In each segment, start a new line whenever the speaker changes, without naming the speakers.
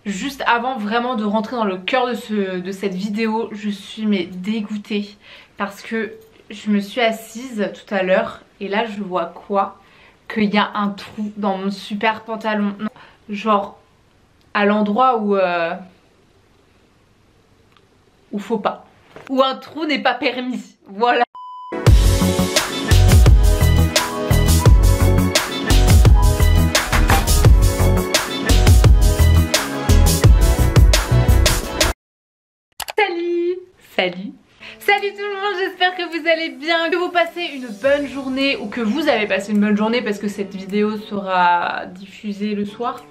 Juste avant vraiment de rentrer dans le cœur de cette vidéo, je suis mais dégoûtée parce que je me suis assise tout à l'heure et là je vois quoi? Qu'il y a un trou dans mon super pantalon. Non, genre à l'endroit où faut pas. Où un trou n'est pas permis. Voilà. Salut tout le monde, j'espère que vous allez bien, que vous passez une bonne journée ou que vous avez passé une bonne journée parce que cette vidéo sera diffusée le soir,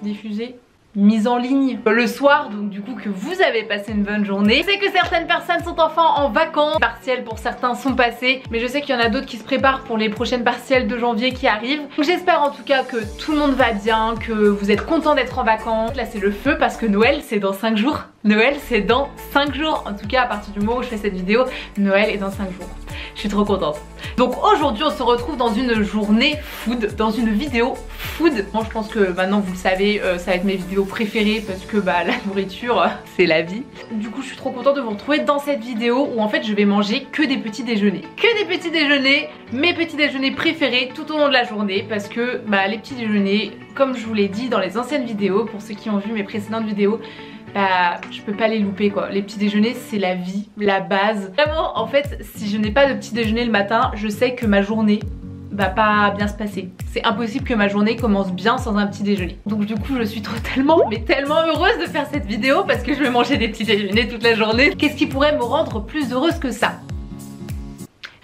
mise en ligne le soir, donc du coup que vous avez passé une bonne journée. Je sais que certaines personnes sont en vacances, partiels pour certains sont passés, mais je sais qu'il y en a d'autres qui se préparent pour les prochaines partielles de janvier qui arrivent. Donc j'espère en tout cas que tout le monde va bien, que vous êtes contents d'être en vacances. Là c'est le feu parce que Noël c'est dans 5 jours. Noël c'est dans 5 jours, en tout cas à partir du moment où je fais cette vidéo, Noël est dans 5 jours. Je suis trop contente. Donc aujourd'hui on se retrouve dans une journée food, dans une vidéo food. Moi je pense que maintenant vous le savez, ça va être mes vidéos préférées parce que la nourriture c'est la vie. Du coup je suis trop contente de vous retrouver dans cette vidéo où en fait je vais manger que des petits déjeuners. Que des petits déjeuners, mes petits déjeuners préférés tout au long de la journée parce que les petits déjeuners, comme je vous l'ai dit dans les anciennes vidéos, pour ceux qui ont vu mes précédentes vidéos, je peux pas les louper quoi. Les petits déjeuners c'est la vie, la base. Vraiment en fait si je n'ai pas de petit déjeuner le matin, je sais que ma journée va pas bien se passer. C'est impossible que ma journée commence bien sans un petit déjeuner. Donc du coup je suis tellement heureuse de faire cette vidéo parce que je vais manger des petits déjeuners toute la journée. Qu'est-ce qui pourrait me rendre plus heureuse que ça?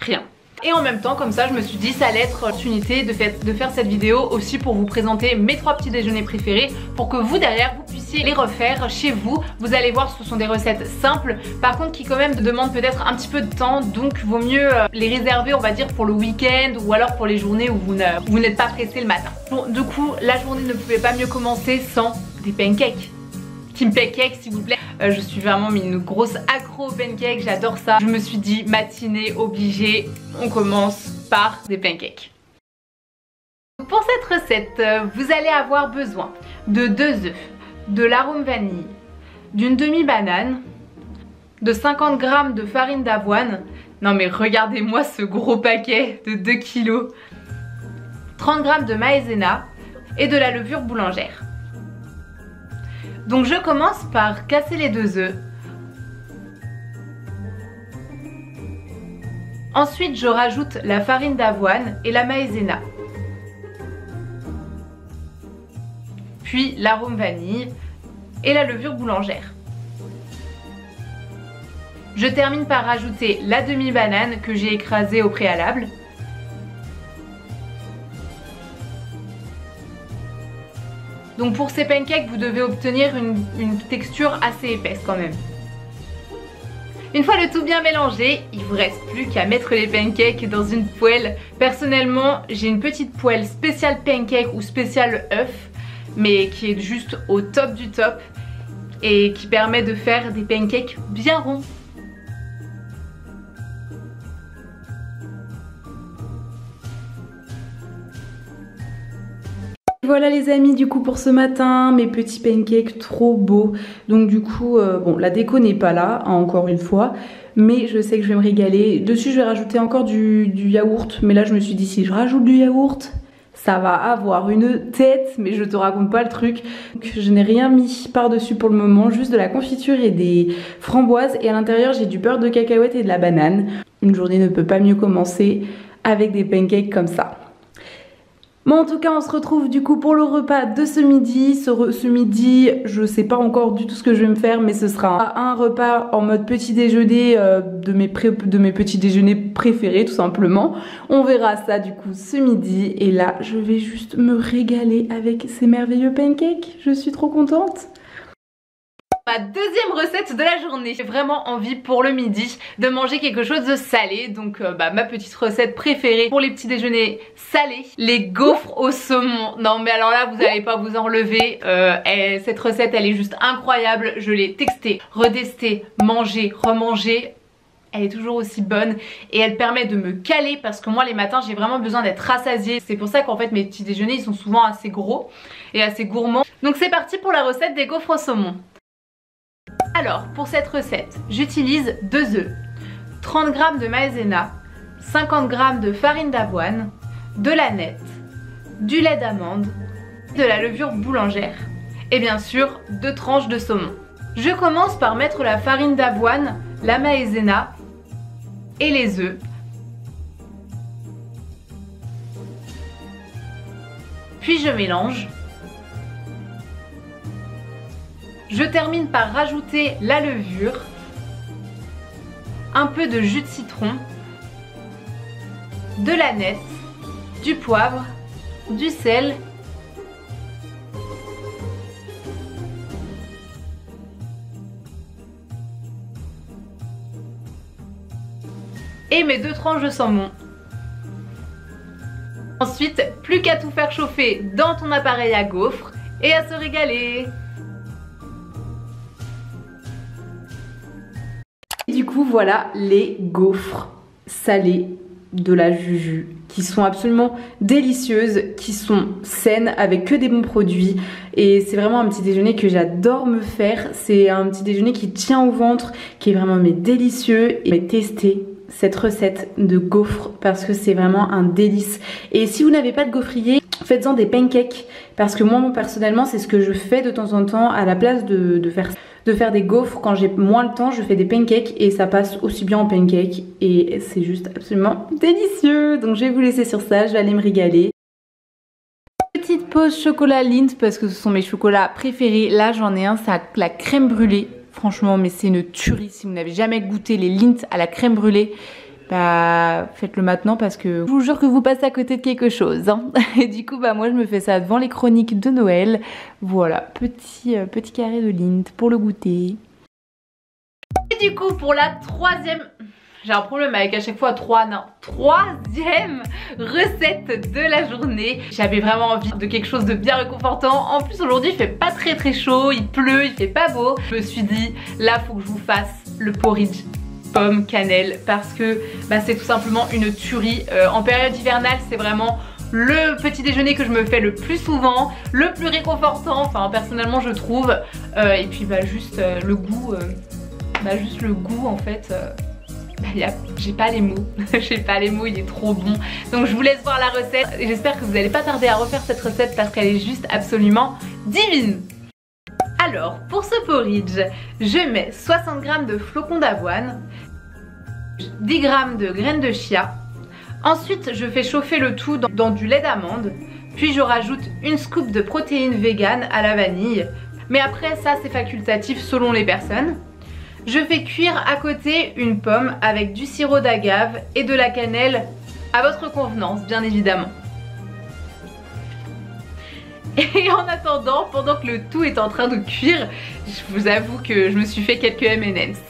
Rien. Et en même temps comme ça je me suis dit ça allait être l'opportunité de faire cette vidéo aussi pour vous présenter mes 3 petits déjeuners préférés pour que vous derrière vous puissiez les refaire chez vous. Vous allez voir ce sont des recettes simples par contre qui quand même demandent peut-être un petit peu de temps, donc vaut mieux les réserver on va dire pour le week-end ou alors pour les journées où vous n'êtes pas pressé le matin. Bon, du coup la journée ne pouvait pas mieux commencer sans des pancakes. Team pancake s'il vous plaît. Je suis vraiment une grosse accro aux pancakes, j'adore ça. Je me suis dit matinée obligée, on commence par des pancakes. Pour cette recette, vous allez avoir besoin de 2 œufs, de l'arôme vanille, d'une demi-banane, de 50 g de farine d'avoine. Non mais regardez-moi ce gros paquet de 2 kg, 30 g de maïzena et de la levure boulangère. Donc je commence par casser les 2 œufs. Ensuite je rajoute la farine d'avoine et la maïzena. Puis l'arôme vanille et la levure boulangère. Je termine par rajouter la demi-banane que j'ai écrasée au préalable. Donc pour ces pancakes, vous devez obtenir une texture assez épaisse quand même. Une fois le tout bien mélangé, il vous reste plus qu'à mettre les pancakes dans une poêle. Personnellement, j'ai une petite poêle spéciale pancake ou spéciale œuf, mais qui est juste au top du top et qui permet de faire des pancakes bien ronds. Voilà les amis, du coup pour ce matin, mes petits pancakes trop beaux. Donc du coup, bon la déco n'est pas là, hein, encore une fois, mais je sais que je vais me régaler. Dessus je vais rajouter encore du yaourt, mais là je me suis dit si je rajoute du yaourt, ça va avoir une tête, mais je te raconte pas le truc. Donc, je n'ai rien mis par dessus pour le moment, juste de la confiture et des framboises, et à l'intérieur j'ai du beurre de cacahuète et de la banane. Une journée ne peut pas mieux commencer avec des pancakes comme ça. Bon en tout cas on se retrouve du coup pour le repas de ce midi. Ce midi je sais pas encore du tout ce que je vais me faire, mais ce sera un repas en mode petit déjeuner de mes petits déjeuners préférés tout simplement. On verra ça du coup ce midi et là je vais juste me régaler avec ces merveilleux pancakes. Je suis trop contente. Ma deuxième recette de la journée. J'ai vraiment envie pour le midi de manger quelque chose de salé. Donc ma petite recette préférée pour les petits déjeuners salés, les gaufres au saumon. Non mais alors là vous n'allez pas vous enlever. Cette recette elle est juste incroyable. Je l'ai testée, retestée, mangée, remangée. Elle est toujours aussi bonne et elle permet de me caler parce que moi les matins j'ai vraiment besoin d'être rassasiée. C'est pour ça qu'en fait mes petits déjeuners ils sont souvent assez gros et assez gourmands. Donc c'est parti pour la recette des gaufres au saumon. Alors pour cette recette, j'utilise 2 œufs, 30 g de maïzena, 50 g de farine d'avoine, de la nette, du lait d'amande, de la levure boulangère et bien sûr 2 tranches de saumon. Je commence par mettre la farine d'avoine, la maïzena et les œufs. Puis je mélange. Je termine par rajouter la levure, un peu de jus de citron, de la nette, du poivre, du sel et mes 2 tranches de saumon. Ensuite, plus qu'à tout faire chauffer dans ton appareil à gaufres et à se régaler. Et du coup, voilà les gaufres salées de la Juju qui sont absolument délicieuses, qui sont saines avec que des bons produits et c'est vraiment un petit déjeuner que j'adore me faire. C'est un petit déjeuner qui tient au ventre, qui est vraiment délicieux et tester cette recette de gaufres parce que c'est vraiment un délice. Et si vous n'avez pas de gaufrier, faites-en des pancakes parce que moi personnellement c'est ce que je fais de temps en temps à la place de faire des gaufres. Quand j'ai moins le temps, je fais des pancakes et ça passe aussi bien en pancakes et c'est juste absolument délicieux. Donc je vais vous laisser sur ça, je vais aller me régaler. Petite pause chocolat Lindt parce que ce sont mes chocolats préférés. Là j'en ai un, c'est la crème brûlée. Franchement, mais c'est une tuerie. Si vous n'avez jamais goûté les Lindt à la crème brûlée, bah faites-le maintenant parce que je vous jure que vous passez à côté de quelque chose. Hein. Et du coup, bah moi je me fais ça devant les chroniques de Noël. Voilà, petit carré de Lindt pour le goûter. Et du coup, pour la troisième... J'ai un problème avec à chaque fois troisième recette de la journée. J'avais vraiment envie de quelque chose de bien réconfortant. En plus aujourd'hui il fait pas très chaud, il pleut, il fait pas beau. Je me suis dit là faut que je vous fasse le porridge pomme cannelle parce que bah, c'est tout simplement une tuerie. En période hivernale c'est vraiment le petit déjeuner que je me fais le plus souvent, le plus réconfortant, enfin personnellement je trouve. Et puis bah juste le goût, en fait. J'ai pas les mots, j'ai pas les mots, il est trop bon. Donc je vous laisse voir la recette et j'espère que vous n'allez pas tarder à refaire cette recette parce qu'elle est juste absolument divine. Alors pour ce porridge, je mets 60 g de flocons d'avoine, 10 g de graines de chia. Ensuite je fais chauffer le tout dans du lait d'amande, puis je rajoute une scoop de protéines vegan à la vanille. Mais après ça c'est facultatif selon les personnes. Je fais cuire à côté une pomme avec du sirop d'agave et de la cannelle à votre convenance, bien évidemment. Et en attendant, pendant que le tout est en train de cuire, je vous avoue que je me suis fait quelques M&M's.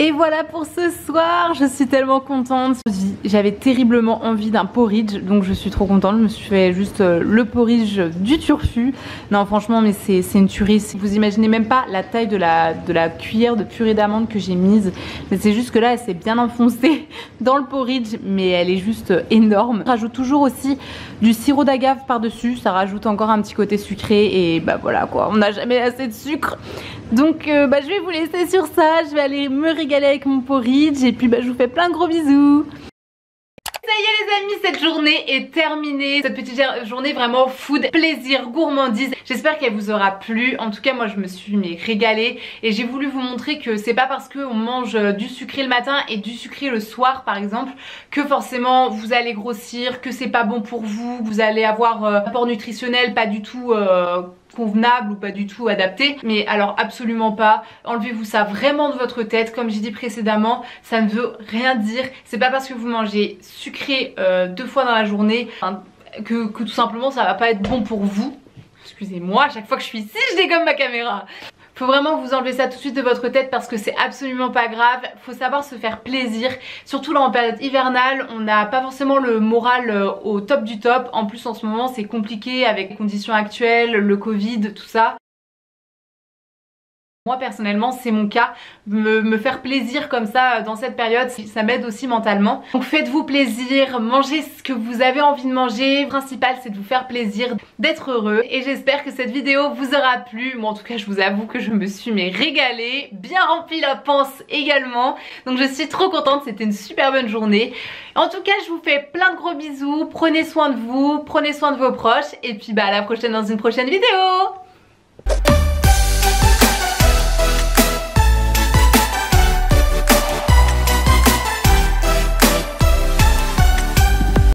Et voilà pour ce soir, je suis tellement contente. J'avais terriblement envie d'un porridge, donc je suis trop contente. Je me suis fait juste le porridge du turfu. Non franchement mais c'est une tuerie. Vous imaginez même pas la taille de la cuillère de purée d'amande que j'ai mise. Mais c'est juste que là elle s'est bien enfoncée dans le porridge, mais elle est juste énorme. Je rajoute toujours aussi du sirop d'agave par dessus, ça rajoute encore un petit côté sucré et bah voilà quoi, on n'a jamais assez de sucre. Donc bah, je vais vous laisser sur ça, je vais aller me régaler avec mon porridge et puis bah, je vous fais plein de gros bisous. Ça y est les amis, cette journée est terminée. Cette petite journée vraiment food, plaisir, gourmandise. J'espère qu'elle vous aura plu. En tout cas moi je me suis régalée et j'ai voulu vous montrer que c'est pas parce qu'on mange du sucré le matin et du sucré le soir par exemple que forcément vous allez grossir, que c'est pas bon pour vous, vous allez avoir un apport nutritionnel pas du tout convenable ou pas du tout adapté. Mais alors absolument pas, enlevez-vous ça vraiment de votre tête. Comme j'ai dit précédemment, ça ne veut rien dire. C'est pas parce que vous mangez sucré 2 fois dans la journée que tout simplement ça va pas être bon pour vous. Excusez-moi, à chaque fois que je suis ici je dégomme ma caméra. Faut vraiment vous enlever ça tout de suite de votre tête parce que c'est absolument pas grave. Faut savoir se faire plaisir. Surtout là en période hivernale, on n'a pas forcément le moral au top du top. En plus en ce moment c'est compliqué avec les conditions actuelles, le Covid, tout ça. Moi personnellement c'est mon cas, me faire plaisir comme ça dans cette période, ça m'aide aussi mentalement. Donc faites-vous plaisir, mangez ce que vous avez envie de manger. Le principal c'est de vous faire plaisir, d'être heureux. Et j'espère que cette vidéo vous aura plu. Moi en tout cas je vous avoue que je me suis régalée, bien rempli la panse également. Donc je suis trop contente, c'était une super bonne journée. En tout cas je vous fais plein de gros bisous, prenez soin de vous, prenez soin de vos proches. Et puis à la prochaine dans une prochaine vidéo.